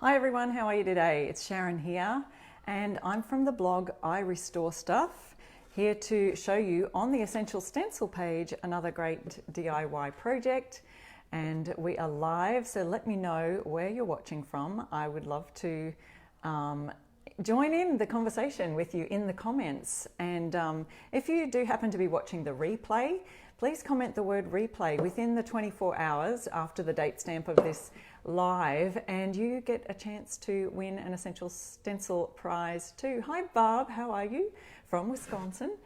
Hi everyone, how are you today? It's Sharon here, and I'm from the blog I Restore Stuff, here to show you on the Essential Stencil page another great DIY project. And we are live, so let me know where you're watching from. I would love to join in the conversation with you in the comments. And if you do happen to be watching the replay, please comment the word replay within the 24 hours after the date stamp of this live, and you get a chance to win an Essential Stencil prize too. Hi Barb, how are you? From Wisconsin.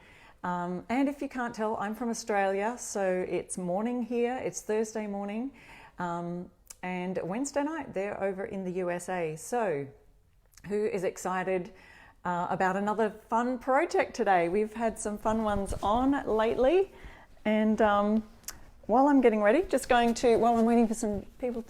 And if you can't tell, I'm from Australia, so it's morning here. It's Thursday morning, and Wednesday night they're over in the USA. So who is excited about another fun project today? We've had some fun ones on lately, and while I'm getting ready, while I'm waiting for some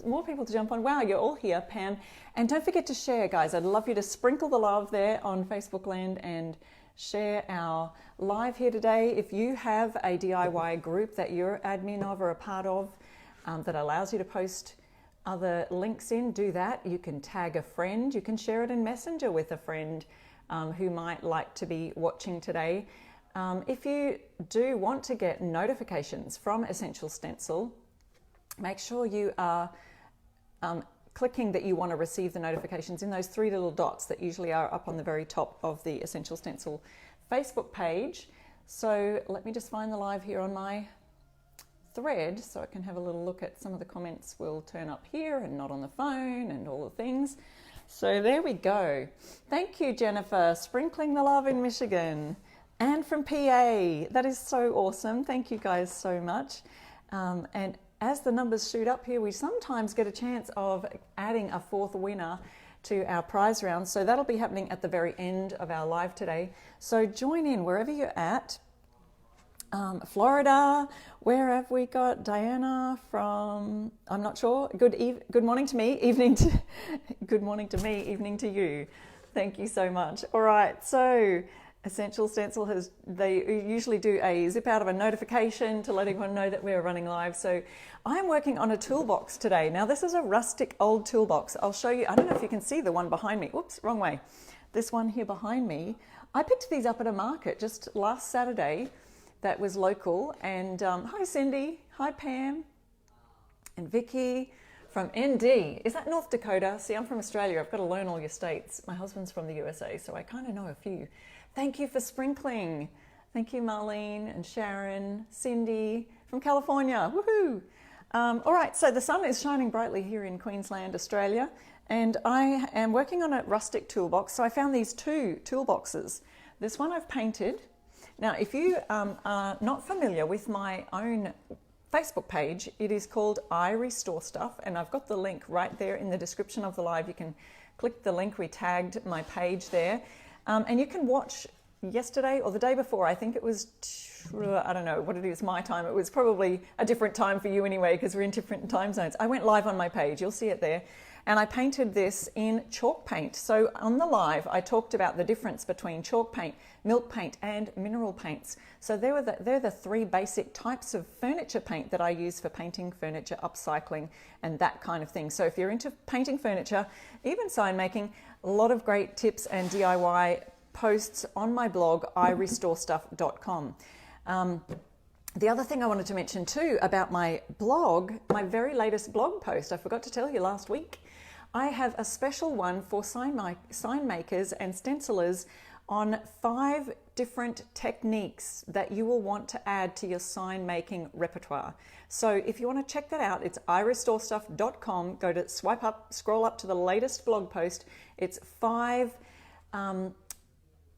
more people to jump on. Wow, you're all here, Pam. And don't forget to share, guys. I'd love you to sprinkle the love there on Facebook land and share our live here today. If you have a DIY group that you're admin of or a part of that allows you to post other links in, do that. You can tag a friend. You can share it in Messenger with a friend who might like to be watching today. If you do want to get notifications from Essential Stencil, make sure you are clicking that you want to receive the notifications in those three little dots that usually are up on the very top of the Essential Stencil Facebook page. So let me just find the live here on my thread so I can have a little look at some of the comments. Will turn up here and not on the phone and all the things. So there we go. Thank you, Jennifer, sprinkling the love in Michigan. And from PA, that is so awesome. Thank you guys so much. And as the numbers shoot up here, we sometimes get a chance of adding a fourth winner to our prize round. So that'll be happening at the very end of our live today. So join in wherever you're at. Florida, where have we got Diana from? I'm not sure. Good morning to me, good morning to me, evening to you. Thank you so much. All right, so Essential Stencil they usually do a zip out of a notification to let everyone know that we're running live. So I'm working on a toolbox today. Now this is a rustic old toolbox. I'll show you. I don't know if you can see the one behind me. Oops, wrong way. This one here behind me. I picked these up at a market just last Saturday that was local. And hi Cindy, hi Pam, and Vicky from ND. Is that North Dakota? See, I'm from Australia. I've got to learn all your states. My husband's from the USA, so I kind of know a few. Thank you for sprinkling. Thank you, Marlene and Sharon, Cindy from California. Woohoo! All right, so the sun is shining brightly here in Queensland, Australia, and I am working on a rustic toolbox. So I found these two toolboxes. This one I've painted. Now, if you are not familiar with my own Facebook page, it is called I Restore Stuff, and I've got the link right there in the description of the live. You can click the link. We tagged my page there. And you can watch yesterday or the day before. I think it was, I don't know what it is, my time. It was probably a different time for you anyway, because we're in different time zones. I went live on my page. You'll see it there. And I painted this in chalk paint. So on the live, I talked about the difference between chalk paint, milk paint, and mineral paints. So they're the three basic types of furniture paint that I use for painting furniture, upcycling, and that kind of thing. So if you're into painting furniture, even sign making, a lot of great tips and DIY posts on my blog, irestorestuff.com. The other thing I wanted to mention too about my blog, my very latest blog post, I forgot to tell you last week, I have a special one for sign makers and stencilers on 5 different techniques that you will want to add to your sign making repertoire. So if you want to check that out, it's irestorestuff.com. Go to scroll up to the latest blog post. It's 5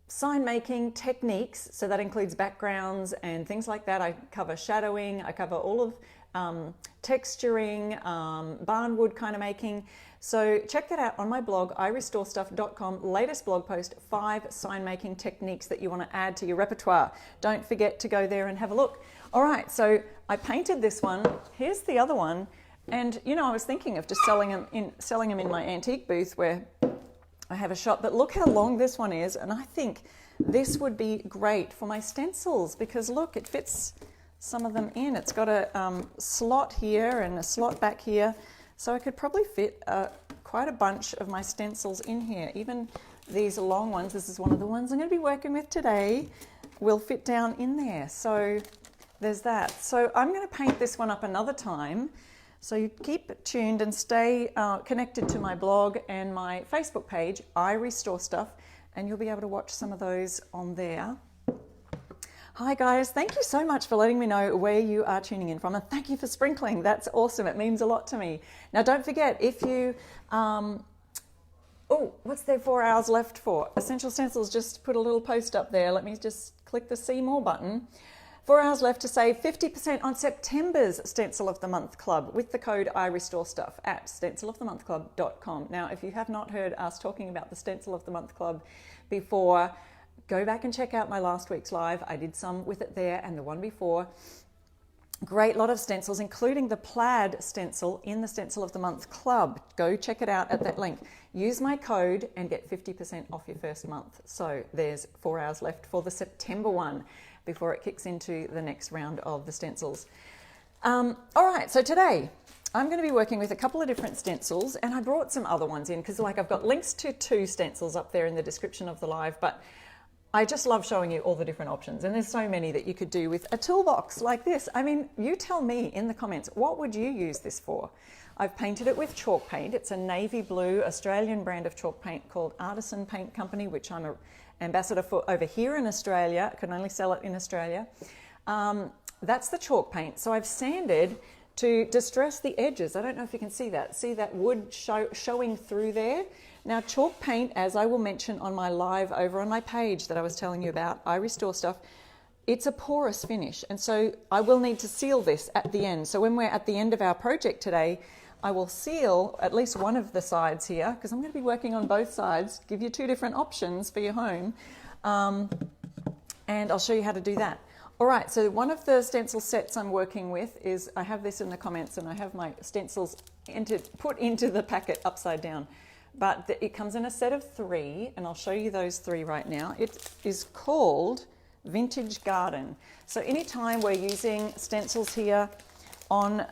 sign making techniques. So that includes backgrounds and things like that. I cover shadowing. I cover all of texturing, barnwood kind of making. So check that out on my blog, irestorestuff.com, latest blog post, 5 sign making techniques that you want to add to your repertoire. Don't forget to go there and have a look. All right, so I painted this one. Here's the other one. And you know, I was thinking of just selling them in my antique booth where I have a shop, but look how long this one is. And I think this would be great for my stencils because look, it fits some of them in. It's got a slot here and a slot back here. So I could probably fit quite a bunch of my stencils in here. Even these long ones, this is one of the ones I'm going to be working with today, will fit down in there. So there's that. So I'm going to paint this one up another time. So you keep tuned and stay connected to my blog and my Facebook page, I Restore Stuff, and you'll be able to watch some of those on there. Hi guys, thank you so much for letting me know where you are tuning in from, and thank you for sprinkling. That's awesome. It means a lot to me. Now don't forget, if you oh, what's there 4 hours left for? Essential Stencils just put a little post up there. Let me just click the see more button. 4 hours left to save 50% on September's Stencil of the Month Club with the code I Restore Stuff at stencilofthemonthclub.com. Now, if you have not heard us talking about the Stencil of the Month Club before, go back and check out my last week's live. I did some with it there and the one before. Great lot of stencils, including the plaid stencil in the Stencil of the Month Club. Go check it out at that link. Use my code and get 50% off your first month. So there's 4 hours left for the September one before it kicks into the next round of the stencils. All right, so today I'm going to be working with a couple of different stencils, and I brought some other ones in because like I've got links to 2 stencils up there in the description of the live, but I just love showing you all the different options, and there's so many that you could do with a toolbox like this. I mean, you tell me in the comments, what would you use this for? I've painted it with chalk paint. It's a navy blue Australian brand of chalk paint called Artisan Paint Company, which I'm an ambassador for over here in Australia. I can only sell it in Australia. That's the chalk paint. So I've sanded to distress the edges. I don't know if you can see that. See that wood showing through there? Now, chalk paint, as I will mention on my live over on my page that I was telling you about, I Restore Stuff, it's a porous finish. And so I will need to seal this at the end. So when we're at the end of our project today, I will seal at least one of the sides here, because I'm going to be working on both sides, give you 2 different options for your home. And I'll show you how to do that. All right, so one of the stencil sets I'm working with is, I have this in the comments, and I have my stencils put into the packet upside down. But it comes in a set of 3, and I'll show you those 3 right now. It is called Vintage Garden. So anytime we're using stencils here on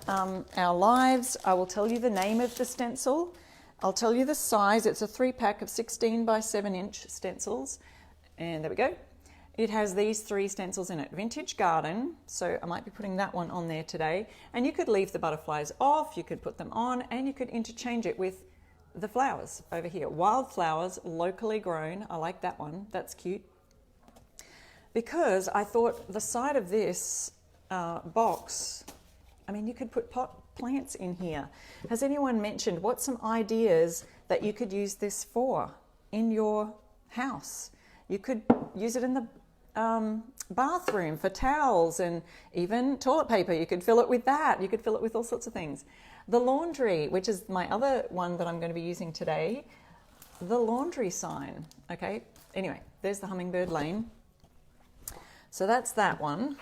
our lives, I will tell you the name of the stencil. I'll tell you the size. It's a 3-pack of 16 by 7-inch stencils. And there we go. It has these 3 stencils in it. Vintage Garden, so I might be putting that one on there today. And you could leave the butterflies off, you could put them on, and you could interchange it with the flowers over here. Wildflowers, locally grown. I like that one. That's cute. Because I thought the side of this box, I mean, you could put pot plants in here. Has anyone mentioned what's some ideas that you could use this for in your house? You could use it in the bathroom for towels and even toilet paper. You could fill it with that. You could fill it with all sorts of things. The laundry, which is my other one that I'm going to be using today, the laundry sign. Okay, anyway, there's the Hummingbird lane. So that's that one.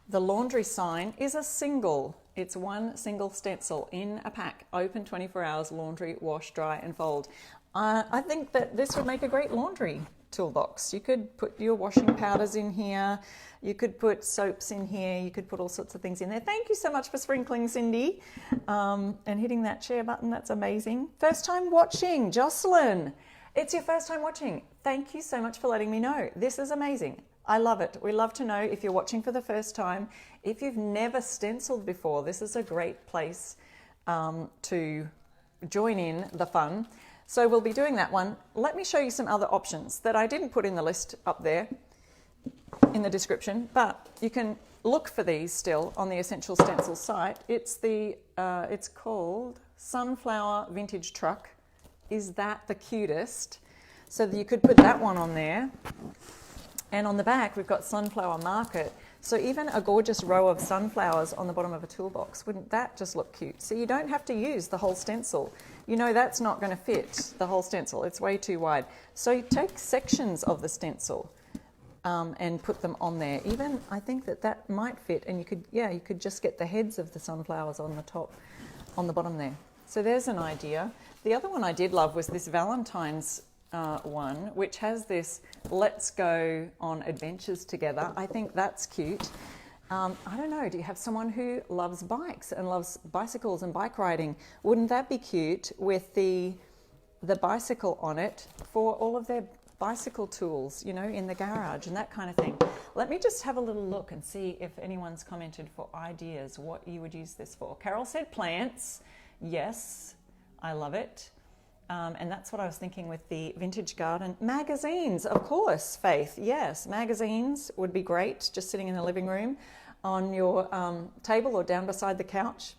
The laundry sign is a single. It's one single stencil in a pack. Open 24 hours, laundry, wash, dry, and fold. I think that this would make a great laundry toolbox. You could put your washing powders in here. You could put soaps in here. You could put all sorts of things in there. Thank you so much for sprinkling, Cindy, and hitting that share button. That's amazing. First time watching, Jocelyn. It's your first time watching. Thank you so much for letting me know. This is amazing. I love it. We love to know if you're watching for the first time. If you've never stenciled before, this is a great place to join in the fun. So we'll be doing that one. Let me show you some other options that I didn't put in the list up there in the description, but you can look for these still on the Essential Stencil site. It's called Sunflower Vintage Truck. Is that the cutest? So that you could put that one on there. And on the back, we've got Sunflower Market. So even a gorgeous row of sunflowers on the bottom of a toolbox, wouldn't that just look cute? So you don't have to use the whole stencil. You know that's not going to fit the whole stencil. It's way too wide. So you take sections of the stencil and put them on there. Even I think that might fit, and you could just get the heads of the sunflowers on the top, on the bottom there. So there's an idea. The other one I did love was this Valentine's one, which has this "Let's go on adventures together." I think that's cute. I don't know, do you have someone who loves bikes and loves bicycles and bike riding? Wouldn't that be cute with the bicycle on it for all of their bicycle tools, you know, in the garage and that kind of thing? Let me just have a little look and see if anyone's commented for ideas what you would use this for. Carol said plants. Yes, I love it. And that's what I was thinking with the vintage garden. Magazines, of course, Faith. Yes, magazines would be great, just sitting in the living room on your table or down beside the couch.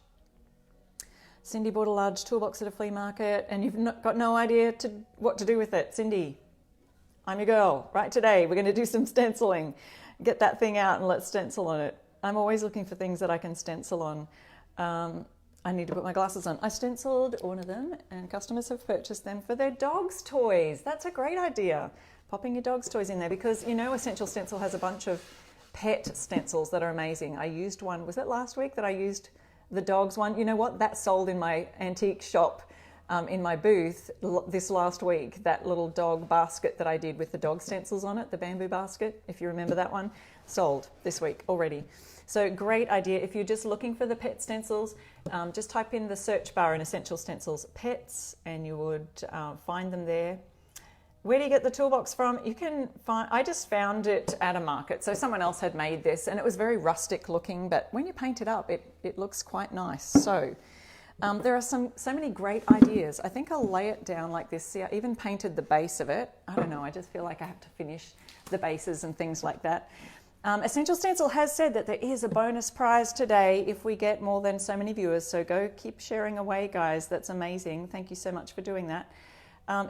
Cindy bought a large toolbox at a flea market and you've got no idea what to do with it. Cindy, I'm your girl. Right today, we're going to do some stenciling. Get that thing out and let's stencil on it. I'm always looking for things that I can stencil on. I need to put my glasses on. I stenciled one of them and customers have purchased them for their dogs' toys. That's a great idea. Popping your dog's toys in there because, you know, Essential Stencil has a bunch of pet stencils that are amazing. I used one, was it last week that I used the dog's one? You know what? That sold in my antique shop in my booth this last week. That little dog basket that I did with the dog stencils on it, the bamboo basket, if you remember that one, sold this week already. So great idea. If you're just looking for the pet stencils, just type in the search bar in Essential Stencils pets and you would find them there. Where do you get the toolbox from? You can find, I just found it at a market. So someone else had made this and it was very rustic looking, but when you paint it up, it looks quite nice. So there are so many great ideas. I think I'll lay it down like this. See, I even painted the base of it. I don't know, I just feel like I have to finish the bases and things like that. Essential Stencil has said that there is a bonus prize today if we get more than so many viewers. So go keep sharing away, guys. That's amazing. Thank you so much for doing that.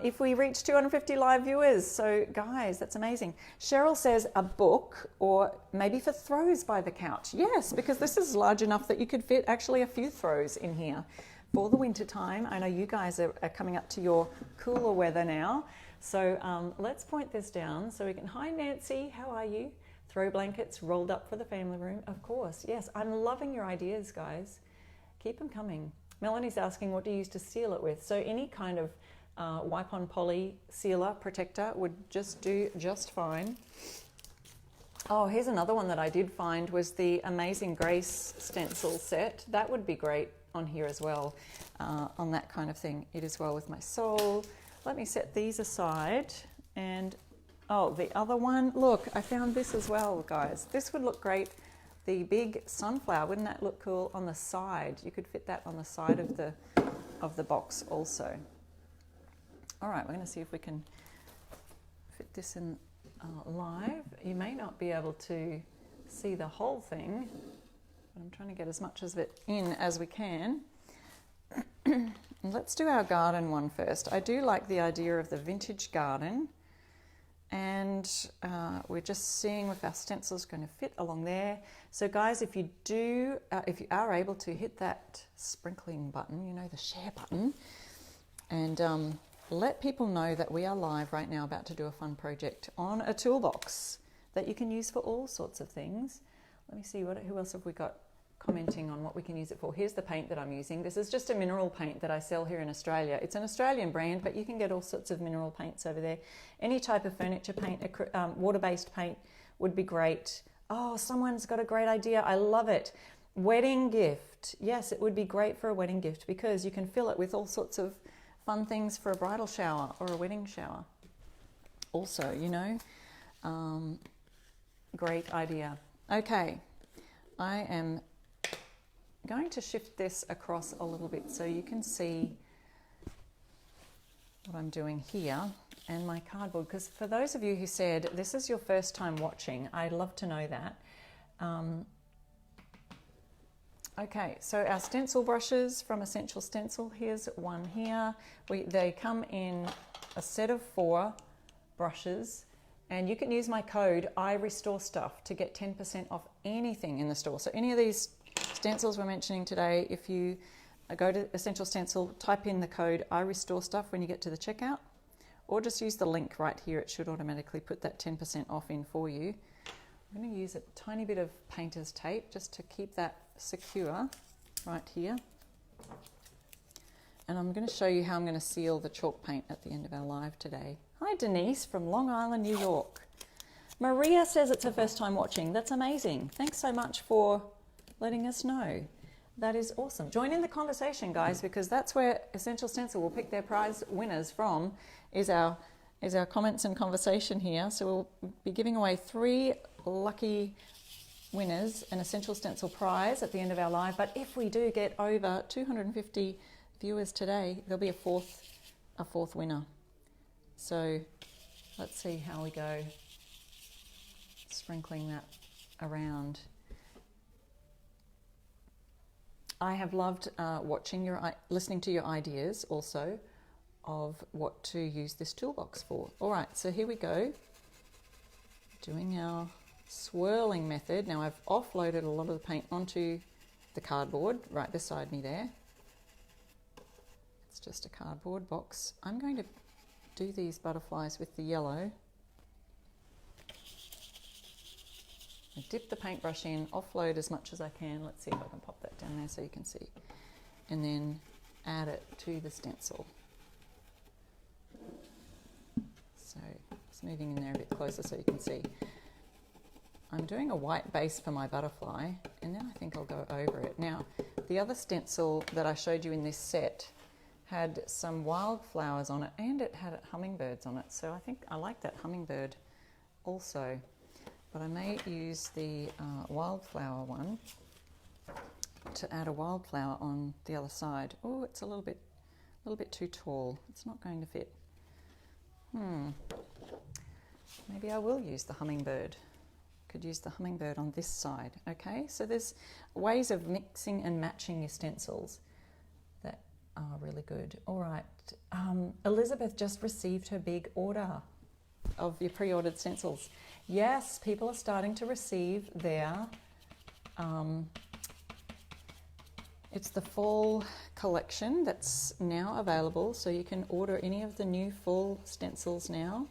If we reach 250 live viewers, so guys, that's amazing. Cheryl says a book or maybe for throws by the couch. Yes, because this is large enough that you could fit actually a few throws in here for the winter time. I know you guys are coming up to your cooler weather now. So let's point this down so we can, hi Nancy, how are you? Throw blankets rolled up for the family room. Of course, yes. I'm loving your ideas, guys. Keep them coming. Melanie's asking, what do you use to seal it with? So any kind of wipe-on poly sealer protector would just do just fine. Oh, here's another one that I did find was the Amazing Grace stencil set. That would be great on here as well, on that kind of thing. It is well with my soul. Let me set these aside and oh, the other one, look, I found this as well, guys. This would look great. The big sunflower, wouldn't that look cool on the side? You could fit that on the side of the box also. All right, we're going to see if we can fit this in live. You may not be able to see the whole thing, but I'm trying to get as much of it in as we can. Let's do our garden one first. I do like the idea of the vintage garden. And we're just seeing if our stencil is going to fit along there. So guys, if you are able to hit that sprinkling button, you know, the share button, and let people know that we are live right now about to do a fun project on a toolbox that you can use for all sorts of things. Let me see, who else have we got commenting on what we can use it for. Here's the paint that I'm using. This is just a mineral paint that I sell here in Australia. It's an Australian brand, but you can get all sorts of mineral paints over there. Any type of furniture paint, water-based paint would be great. Oh, someone's got a great idea. I love it. Wedding gift. Yes, it would be great for a wedding gift because you can fill it with all sorts of fun things for a bridal shower or a wedding shower. Also, you know, great idea. Okay, I am going to shift this across a little bit so you can see what I'm doing here and my cardboard, because for those of you who said this is your first time watching, I'd love to know that. Okay, so our stencil brushes from Essential Stencil, here's one here. They come in a set of 4 brushes and you can use my code IRestoreStuff to get 10% off anything in the store. So any of these stencils we're mentioning today, if you go to Essential Stencil, type in the code IRestoreStuff when you get to the checkout, or just use the link right here. It should automatically put that 10% off in for you. I'm going to use a tiny bit of painter's tape just to keep that secure right here. And I'm going to show you how I'm going to seal the chalk paint at the end of our live today. Hi Denise from Long Island, New York. Maria says it's her first time watching. That's amazing. Thanks so much for letting us know. That is awesome. Join in the conversation, guys, because that's where Essential Stencil will pick their prize winners from, is our comments and conversation here. So we'll be giving away 3 lucky winners an Essential Stencil prize at the end of our live. But if we do get over 250 viewers today, there'll be a fourth winner. So let's see how we go, sprinkling that around. I have loved listening to your ideas also of what to use this toolbox for. All right, so here we go, doing our swirling method. Now I've offloaded a lot of the paint onto the cardboard right beside me there. It's just a cardboard box. I'm going to do these butterflies with the yellow. I dip the paintbrush in, offload as much as I can. Let's see if I can pop that down there so you can see. And then add it to the stencil. So it's moving in there a bit closer so you can see. I'm doing a white base for my butterfly, and then I think I'll go over it. Now, the other stencil that I showed you in this set had some wildflowers on it, and it had hummingbirds on it. So I think I like that hummingbird also. But I may use the wildflower one to add a wildflower on the other side. Oh, it's a little bit too tall. It's not going to fit. Maybe I will use the hummingbird. Could use the hummingbird on this side. Okay, so there's ways of mixing and matching your stencils that are really good. All right, Elizabeth just received her big order of your pre-ordered stencils. Yes, people are starting to receive their, it's the fall collection that's now available, so you can order any of the new fall stencils now.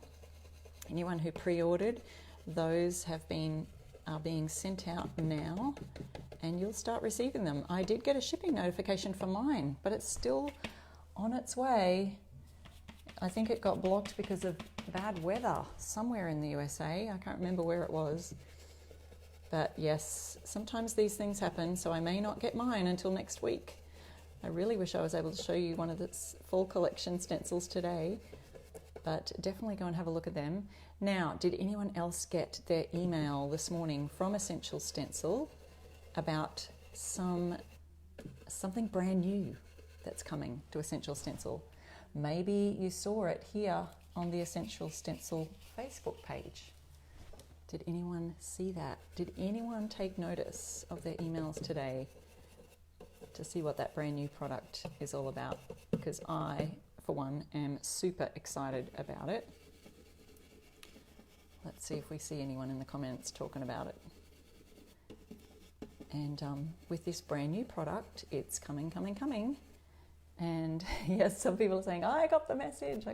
Anyone who pre-ordered, those are being sent out now, and you'll start receiving them. I did get a shipping notification for mine, but it's still on its way. I think it got blocked because of bad weather somewhere in the USA. I can't remember where it was. But yes, sometimes these things happen, so I may not get mine until next week. I really wish I was able to show you one of the fall collection stencils today, but definitely go and have a look at them. Now, did anyone else get their email this morning from Essential Stencil about something brand new that's coming to Essential Stencil? Maybe you saw it here on the Essential Stencil Facebook page. Did anyone see that? Did anyone take notice of their emails today to see what that brand new product is all about? Because I, for one, am super excited about it. Let's see if we see anyone in the comments talking about it. And with this brand new product, it's coming. And yes, some people are saying, I got the message.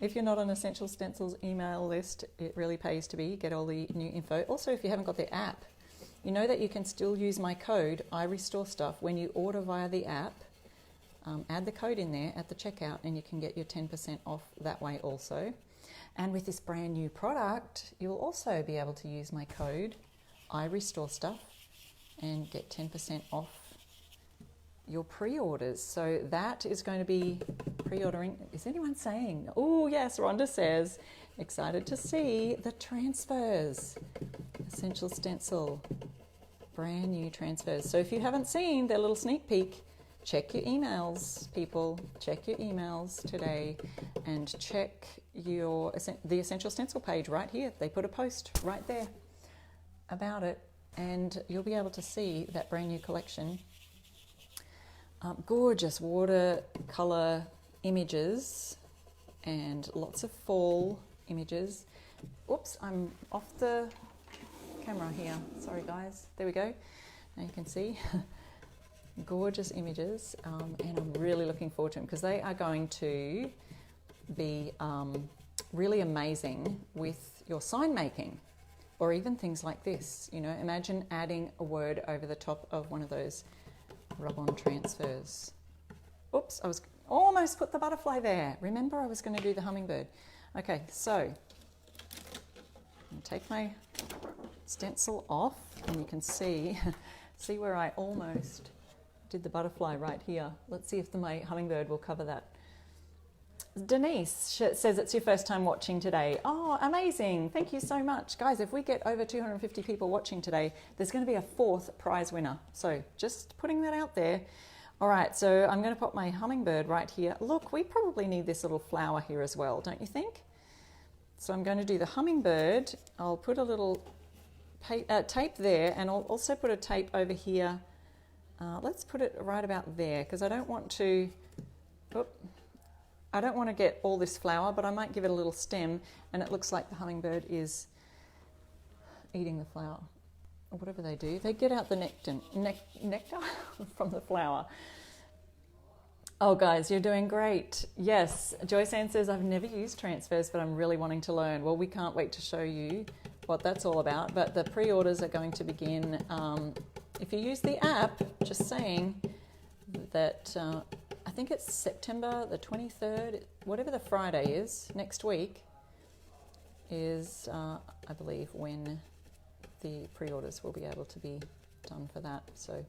If you're not on Essential Stencil's email list, it really pays to be. Get all the new info. Also, if you haven't got the app, you know that you can still use my code, I Restore Stuff, when you order via the app. Add the code in there at the checkout and you can get your 10% off that way also. And with this brand new product, you'll also be able to use my code, I Restore Stuff, and get 10% off your pre-orders. So that is going to be pre-ordering. Is anyone saying? Oh yes, Rhonda says, excited to see the transfers. Essential Stencil, brand new transfers. So if you haven't seen their little sneak peek, check your emails, people. Check your emails today and check the Essential Stencil page right here. They put a post right there about it, and you'll be able to see that brand new collection. Gorgeous watercolor images and lots of fall images. Oops, I'm off the camera here. Sorry guys. There we go. Now you can see. Gorgeous images, and I'm really looking forward to them because they are going to be really amazing with your sign making, or even things like this. You know, imagine adding a word over the top of one of those rub-on transfers. Oops, I was almost put the butterfly there. Remember, I was going to do the hummingbird. Okay, so I'll take my stencil off, and you can see where I almost did the butterfly right here. Let's see if my hummingbird will cover that. Denise says it's your first time watching today. Oh, amazing. Thank you so much. Guys, if we get over 250 people watching today, there's going to be a 4th prize winner. So just putting that out there. All right, so I'm going to put my hummingbird right here. Look, we probably need this little flower here as well, don't you think? So I'm going to do the hummingbird. I'll put a little tape there, and I'll also put a tape over here. Let's put it right about there, because I don't want to... I don't want to get all this flower, but I might give it a little stem, and it looks like the hummingbird is eating the flower. Or whatever they do. They get out the nectar from the flower. Oh, guys, you're doing great. Yes, Joyce Ann says, I've never used transfers, but I'm really wanting to learn. Well, we can't wait to show you what that's all about, but the pre-orders are going to begin. If you use the app, just saying that... I think it's September the 23rd, whatever the Friday is, next week, is, I believe, when the pre-orders will be able to be done for that. So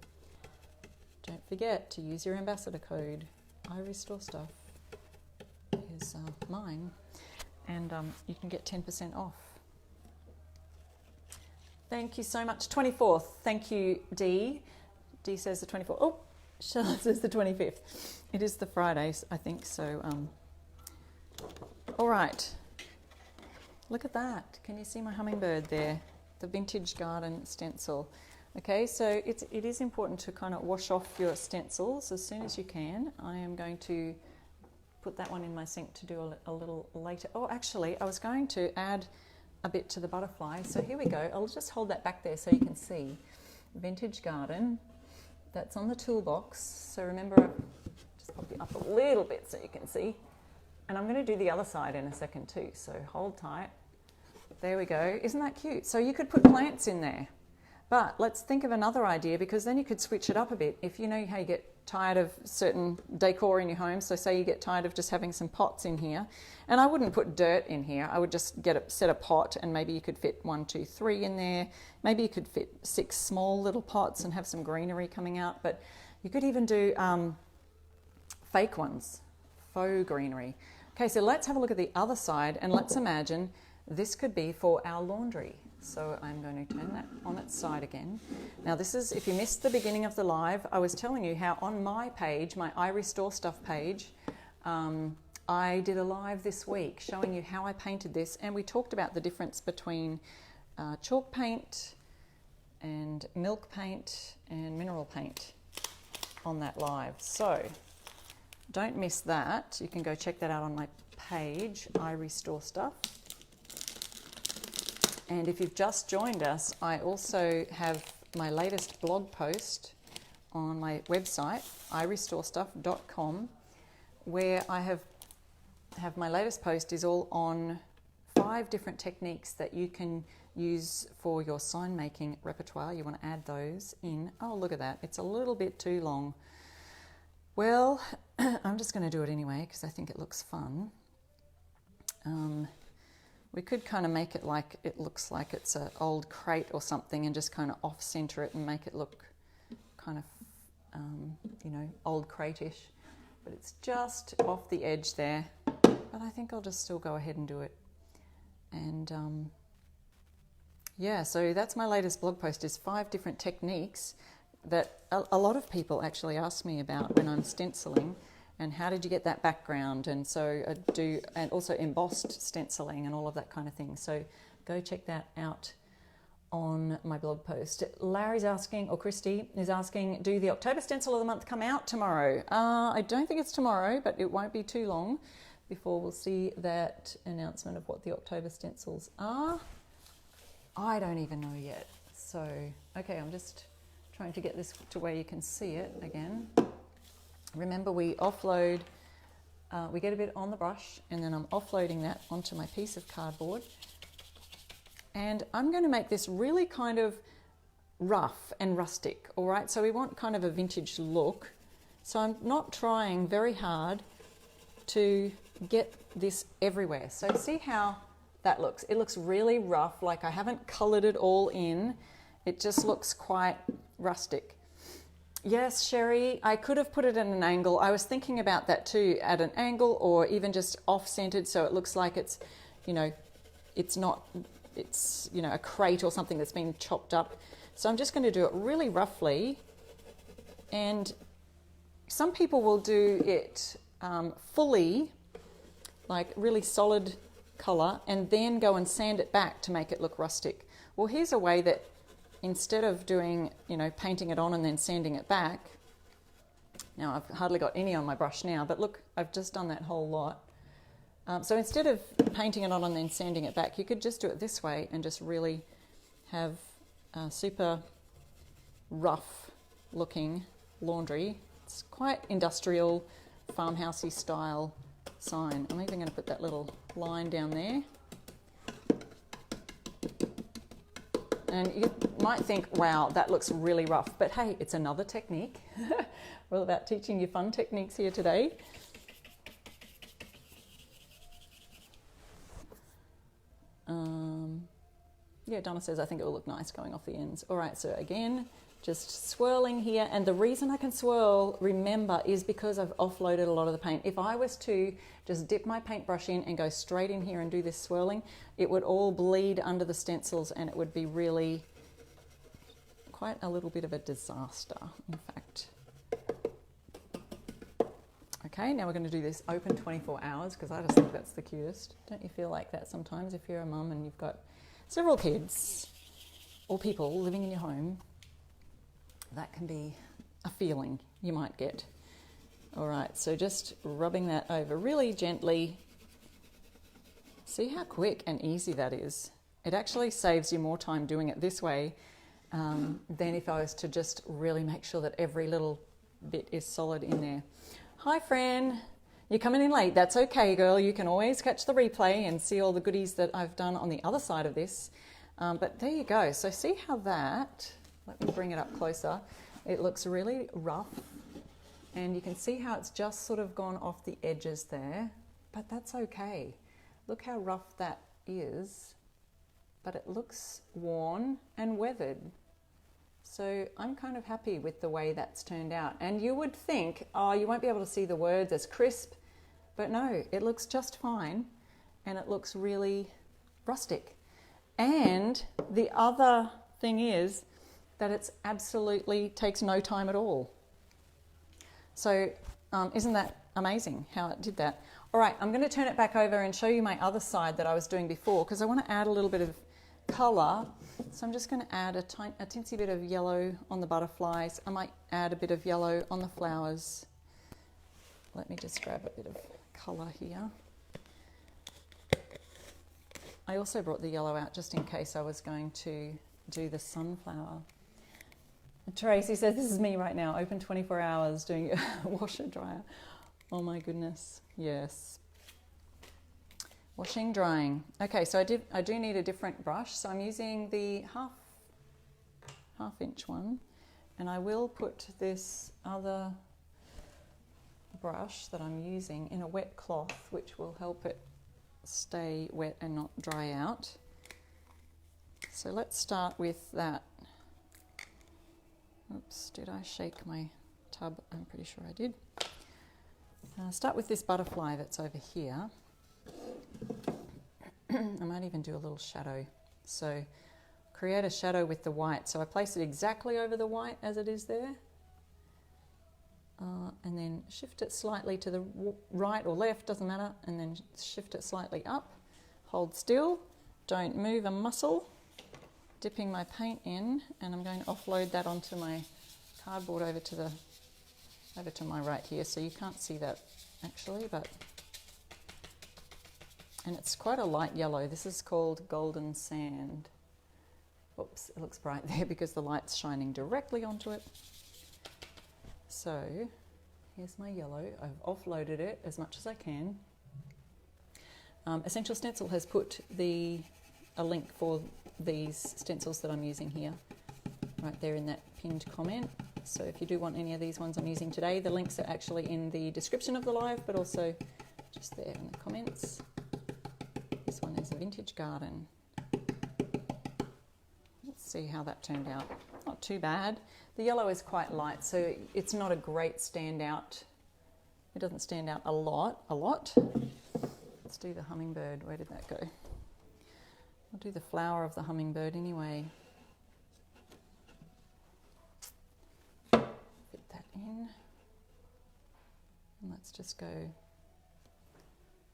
don't forget to use your ambassador code. I Restore Stuff is mine, and you can get 10% off. Thank you so much. 24th. Thank you, Dee. Dee says the 24th. Oh, Charlotte says the 25th. It is the Fridays, I think, so... All right. Look at that. Can you see my hummingbird there? The Vintage Garden stencil. Okay, so it is important to kind of wash off your stencils as soon as you can. I am going to put that one in my sink to do a little later. Oh, actually, I was going to add a bit to the butterfly. So here we go. I'll just hold that back there so you can see. Vintage Garden. That's on the toolbox. So remember, just pop it up a little bit so you can see. And I'm going to do the other side in a second too. So hold tight. There we go. Isn't that cute? So you could put plants in there. But let's think of another idea, because then you could switch it up a bit. If you know how you get tired of certain decor in your home, so say you get tired of just having some pots in here, and I wouldn't put dirt in here. I would just set a pot, and maybe you could fit 1, 2, 3 in there. Maybe you could fit 6 small little pots and have some greenery coming out. But you could even do fake ones, faux greenery. Okay, so let's have a look at the other side, and let's imagine this could be for our laundry. So I'm going to turn that on its side again. Now this is, if you missed the beginning of the live, I was telling you how on my page, my I Restore Stuff page, I did a live this week showing you how I painted this, and we talked about the difference between chalk paint and milk paint and mineral paint on that live. So don't miss that. You can go check that out on my page, I Restore Stuff. And if you've just joined us, I also have my latest blog post on my website, irestorestuff.com, where I have my latest post is all on 5 different techniques that you can use for your sign making repertoire. You want to add those in. Oh, look at that. It's a little bit too long. Well, I'm just going to do it anyway because I think it looks fun. We could kind of make it like it looks like it's an old crate or something, and just kind of off-center it and make it look kind of, old crate-ish. But it's just off the edge there. But I think I'll just still go ahead and do it. And yeah, so that's my latest blog post, is 5 different techniques that a lot of people actually ask me about when I'm stenciling. And how did you get that background? And so and also embossed stenciling and all of that kind of thing. So go check that out on my blog post. Larry's asking, or Christy is asking, do the October stencil of the month come out tomorrow? I don't think it's tomorrow, but it won't be too long before we'll see that announcement of what the October stencils are. I don't even know yet. So, okay, I'm just trying to get this to where you can see it again. Remember, we offload, we get a bit on the brush, and then I'm offloading that onto my piece of cardboard. And I'm going to make this really kind of rough and rustic, all right? So we want kind of a vintage look. So I'm not trying very hard to get this everywhere. So see how that looks. It looks really rough, like I haven't coloured it all in. It just looks quite rustic. Yes, Sherry, I could have put it at an angle. I was thinking about that too, at an angle or even just off-centered so it looks like it's, you know, it's not, it's, you know, a crate or something that's been chopped up. So I'm just going to do it really roughly, and some people will do it fully, like really solid colour, and then go and sand it back to make it look rustic. Well, here's a way that instead of doing, you know, painting it on and then sanding it back, now I've hardly got any on my brush now, but look, I've just done that whole lot. So instead of painting it on and then sanding it back, you could just do it this way and just really have super rough looking laundry. It's quite industrial, farmhousey style sign. I'm even going to put that little line down there. And you might think, wow, that looks really rough, but hey, it's another technique. We're all about teaching you fun techniques here today. Yeah, Donna says, I think it will look nice going off the ends. All right, so again, just swirling here. And the reason I can swirl, remember, is because I've offloaded a lot of the paint. If I was to just dip my paintbrush in and go straight in here and do this swirling, it would all bleed under the stencils and it would be really quite a little bit of a disaster, in fact. Okay, now we're going to do this open 24 hours because I just think that's the cutest. Don't you feel like that sometimes if you're a mum and you've got several kids or people living in your home? That can be a feeling you might get. All right, so just rubbing that over really gently. See how quick and easy that is? It actually saves you more time doing it this way than if I was to just really make sure that every little bit is solid in there. Hi, Fran. You're coming in late. That's okay, girl. You can always catch the replay and see all the goodies that I've done on the other side of this. But there you go. So see how that, let me bring it up closer. It looks really rough, and you can see how it's just sort of gone off the edges there, but that's okay. Look how rough that is, but it looks worn and weathered. So I'm kind of happy with the way that's turned out. And you would think, oh, you won't be able to see the words as crisp, but no, it looks just fine, and it looks really rustic. And the other thing is that it's absolutely takes no time at all. So isn't that amazing how it did that? All right, I'm going to turn it back over and show you my other side that I was doing before, because I want to add a little bit of colour. So I'm just going to add a teensy bit of yellow on the butterflies. I might add a bit of yellow on the flowers. Let me just grab a bit of colour here. I also brought the yellow out just in case I was going to do the sunflower. Tracy says, this is me right now, open 24 hours doing a washer dryer. Oh my goodness, yes. Washing, drying. Okay, so I do need a different brush, so I'm using the half inch one, and I will put this other brush that I'm using in a wet cloth, which will help it stay wet and not dry out. So let's start with that. Oops, did I shake my tub? I'm pretty sure I did. Start with this butterfly that's over here. I might even do a little shadow. So create a shadow with the white. So I place it exactly over the white as it is there. And then shift it slightly to the right or left, doesn't matter, and then shift it slightly up. Hold still, don't move a muscle. Dipping my paint in, and I'm going to offload that onto my cardboard over to my right here, so you can't see that actually, and it's quite a light yellow. This is called golden sand. Oops, it looks bright there because the light's shining directly onto it. So here's my yellow. I've offloaded it as much as I can. Essential Stencil has put a link for these stencils that I'm using here right there in that pinned comment. So if you do want any of these ones I'm using today, the links are actually in the description of the live, but also just there in the comments. This one is Vintage Garden. Let's see how that turned out. Not too bad. The yellow is quite light, so it's not a great standout. It doesn't stand out a lot. Let's do the Hummingbird. Where did that go? I'll do the flower of the Hummingbird anyway. Fit that in. And let's just go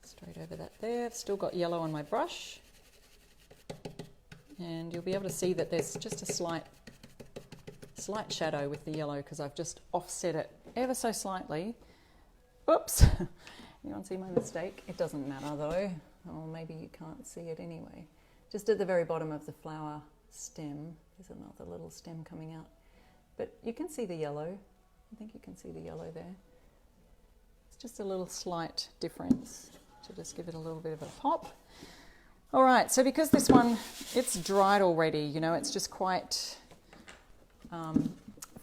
straight over that there. I've still got yellow on my brush. And you'll be able to see that there's just a slight shadow with the yellow because I've just offset it ever so slightly. Oops! Anyone see my mistake? It doesn't matter though. Or maybe you can't see it anyway. Just at the very bottom of the flower stem, there's another little stem coming out. But you can see the yellow. I think you can see the yellow there. It's just a little slight difference to just give it a little bit of a pop. All right, so because this one, it's dried already, you know, it's just quite,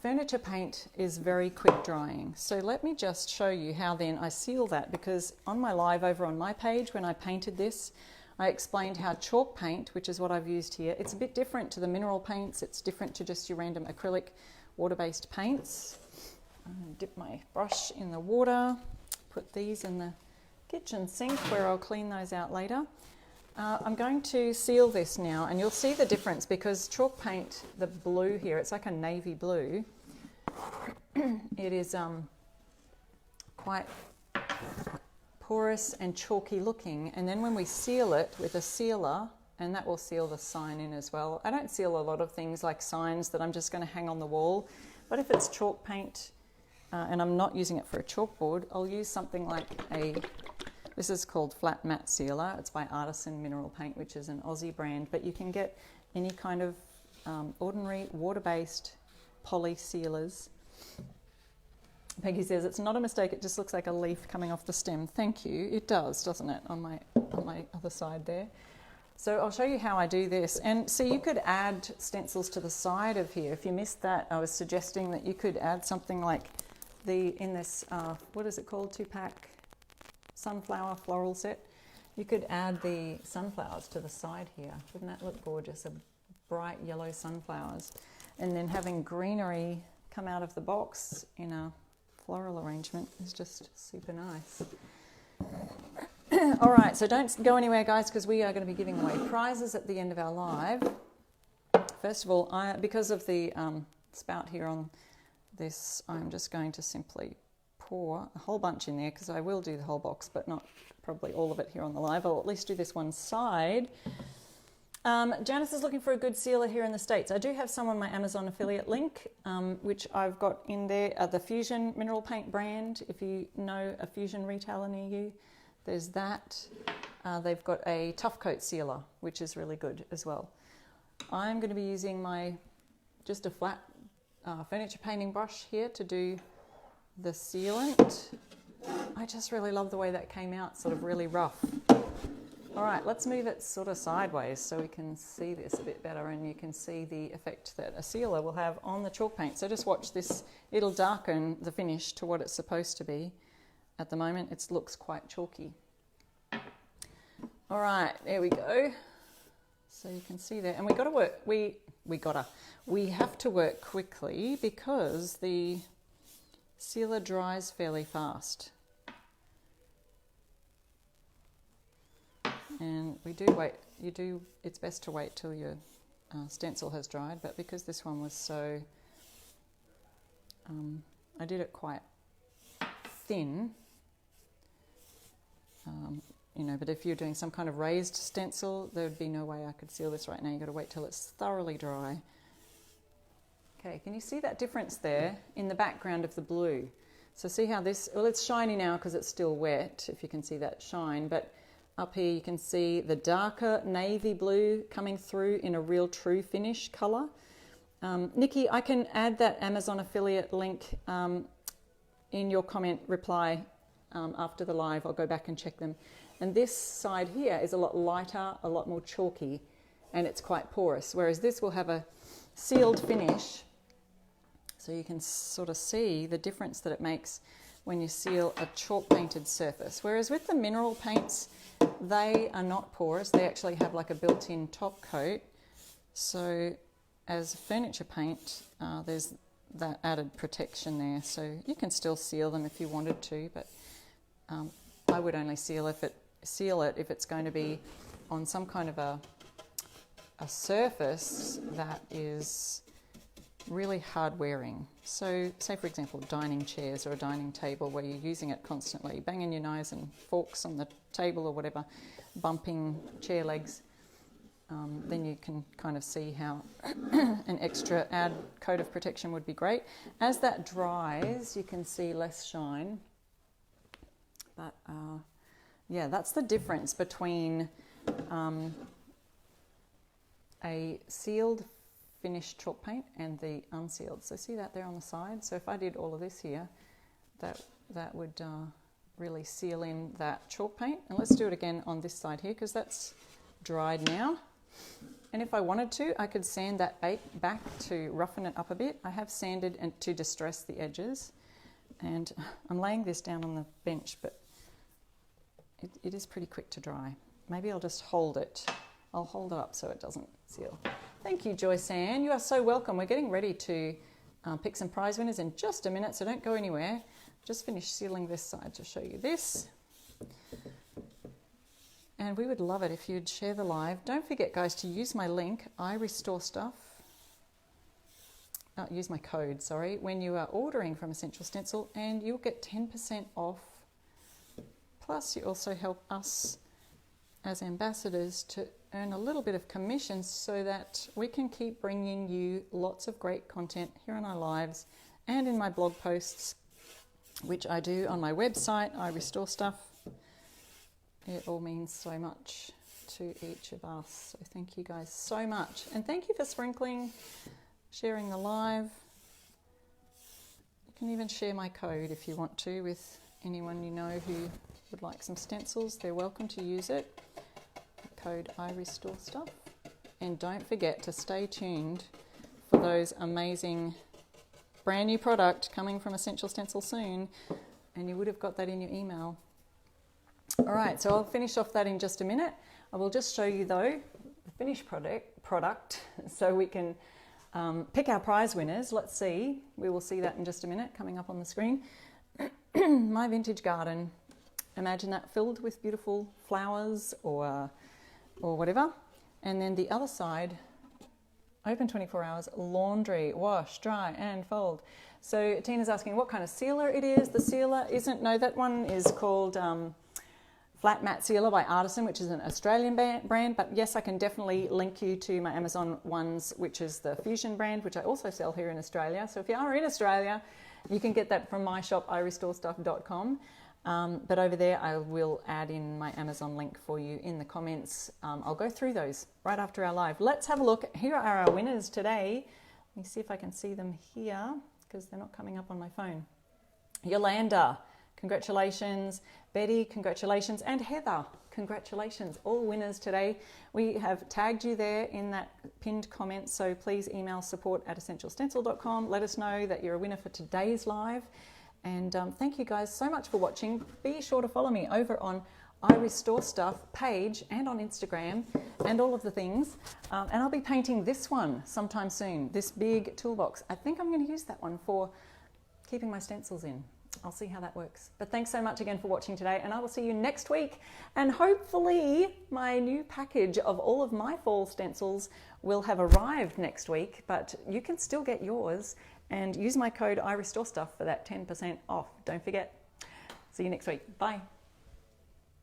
furniture paint is very quick drying. So let me just show you how then I seal that, because on my live over on my page, when I painted this, I explained how chalk paint, which is what I've used here, it's a bit different to the mineral paints, it's different to just your random acrylic water-based paints. I'm going to dip my brush in the water, put these in the kitchen sink where I'll clean those out later. I'm going to seal this now, and you'll see the difference because chalk paint, the blue here, it's like a navy blue. It is quite porous and chalky looking, and then when we seal it with a sealer, and that will seal the sign in as well. I don't seal a lot of things like signs that I'm just going to hang on the wall, but if it's chalk paint and I'm not using it for a chalkboard, I'll use something like this is called Flat Matte Sealer. It's by Artisan Mineral Paint, which is an Aussie brand, but you can get any kind of ordinary water-based poly sealers. Peggy says, it's not a mistake, it just looks like a leaf coming off the stem. Thank you. It does, doesn't it, on my other side there. So I'll show you how I do this. And so you could add stencils to the side of here. If you missed that, I was suggesting that you could add something like in this, what is it called, 2-pack sunflower floral set. You could add the sunflowers to the side here. Wouldn't that look gorgeous? A bright yellow sunflowers. And then having greenery come out of the box in a floral arrangement is just super nice. All right, so don't go anywhere, guys, because we are going to be giving away prizes at the end of our live. First of all, because of the spout here on this, I'm just going to simply pour a whole bunch in there, because I will do the whole box, but not probably all of it here on the live. I'll at least do this one side. Janice is looking for a good sealer here in the States. I do have some on my Amazon affiliate link, which I've got in there, the Fusion Mineral Paint brand. If you know a Fusion retailer near you, there's that. They've got a Tough Coat sealer, which is really good as well. I'm going to be using just a flat furniture painting brush here to do the sealant. I just really love the way that came out, sort of really rough. All right, let's move it sort of sideways so we can see this a bit better, and you can see the effect that a sealer will have on the chalk paint. So just watch this. It'll darken the finish to what it's supposed to be. At the moment, it looks quite chalky. All right, there we go. So you can see there, and we got to work. We have to work quickly because the sealer dries fairly fast. And we do wait, it's best to wait till your stencil has dried, but because this one was so, I did it quite thin, but if you're doing some kind of raised stencil, there would be no way I could seal this right now. You've got to wait till it's thoroughly dry. Okay, can you see that difference there in the background of the blue? So see how it's shiny now because it's still wet, if you can see that shine, but up here you can see the darker navy blue coming through in a real true finish colour. Nikki, I can add that Amazon affiliate link in your comment reply after the live. I'll go back and check them. And this side here is a lot lighter, a lot more chalky, and it's quite porous, whereas this will have a sealed finish. So you can sort of see the difference that it makes when you seal a chalk painted surface. Whereas with the mineral paints, they are not porous. They actually have like a built-in top coat. So as furniture paint, there's that added protection there. So you can still seal them if you wanted to, but I would only seal it if it's going to be on some kind of a surface that is really hard wearing. So say for example dining chairs or a dining table where you're using it constantly, banging your knives and forks on the table or whatever, bumping chair legs, then you can kind of see how an extra add coat of protection would be great. As that dries you can see less shine, but yeah, that's the difference between a sealed finished chalk paint and the unsealed. So see that there on the side? So if I did all of this here, that would really seal in that chalk paint. And let's do it again on this side here because that's dried now. And if I wanted to, I could sand that back to roughen it up a bit. I have sanded and to distress the edges. And I'm laying this down on the bench, but it is pretty quick to dry. Maybe I'll just hold it. I'll hold it up so it doesn't seal. Thank you, Joyce Ann. You are so welcome. We're getting ready to pick some prize winners in just a minute, so don't go anywhere. Just finished sealing this side to show you this. And we would love it if you'd share the live. Don't forget, guys, to use my link, I Restore Stuff. Use my code, sorry, when you are ordering from Essential Stencil, and you'll get 10% off. Plus, you also help us as ambassadors to earn a little bit of commission so that we can keep bringing you lots of great content here on our lives and in my blog posts, which I do on my website, I Restore Stuff. It all means so much to each of us. So thank you guys so much. And thank you for sprinkling, sharing the live. You can even share my code if you want to with anyone you know who would like some stencils. They're welcome to use it. Code I Restore Stuff. And don't forget to stay tuned for those amazing brand new product coming from Essential Stencil soon, and you would have got that in your email. All right, so I'll finish off that in just a minute. I will just show you though the finished product so we can pick our prize winners. Let's see, we will see that in just a minute coming up on the screen. My vintage garden, imagine that filled with beautiful flowers or whatever. And then the other side, open 24 hours, laundry, wash, dry and fold. So Tina's asking what kind of sealer it is. The sealer isn't, no, that one is called Flat Matte Sealer by Artisan, which is an Australian brand. But yes, I can definitely link you to my Amazon ones, which is the Fusion brand, which I also sell here in Australia. So if you are in Australia, you can get that from my shop, irestorestuff.com. But over there, I will add in my Amazon link for you in the comments. I'll go through those right after our live. Let's have a look. Here are our winners today. Let me see if I can see them here because they're not coming up on my phone. Yolanda, congratulations. Betty, congratulations. And Heather, congratulations. All winners today. We have tagged you there in that pinned comment, so please email support@essentialstencil.com. Let us know that you're a winner for today's live. And thank you guys so much for watching. Be sure to follow me over on I Restore Stuff page and on Instagram and all of the things. And I'll be painting this one sometime soon, this big toolbox. I think I'm going to use that one for keeping my stencils in. I'll see how that works. But thanks so much again for watching today, and I will see you next week. And hopefully my new package of all of my fall stencils will have arrived next week, but you can still get yours. And use my code I Restore Stuff for that 10% off. Don't forget. See you next week. Bye.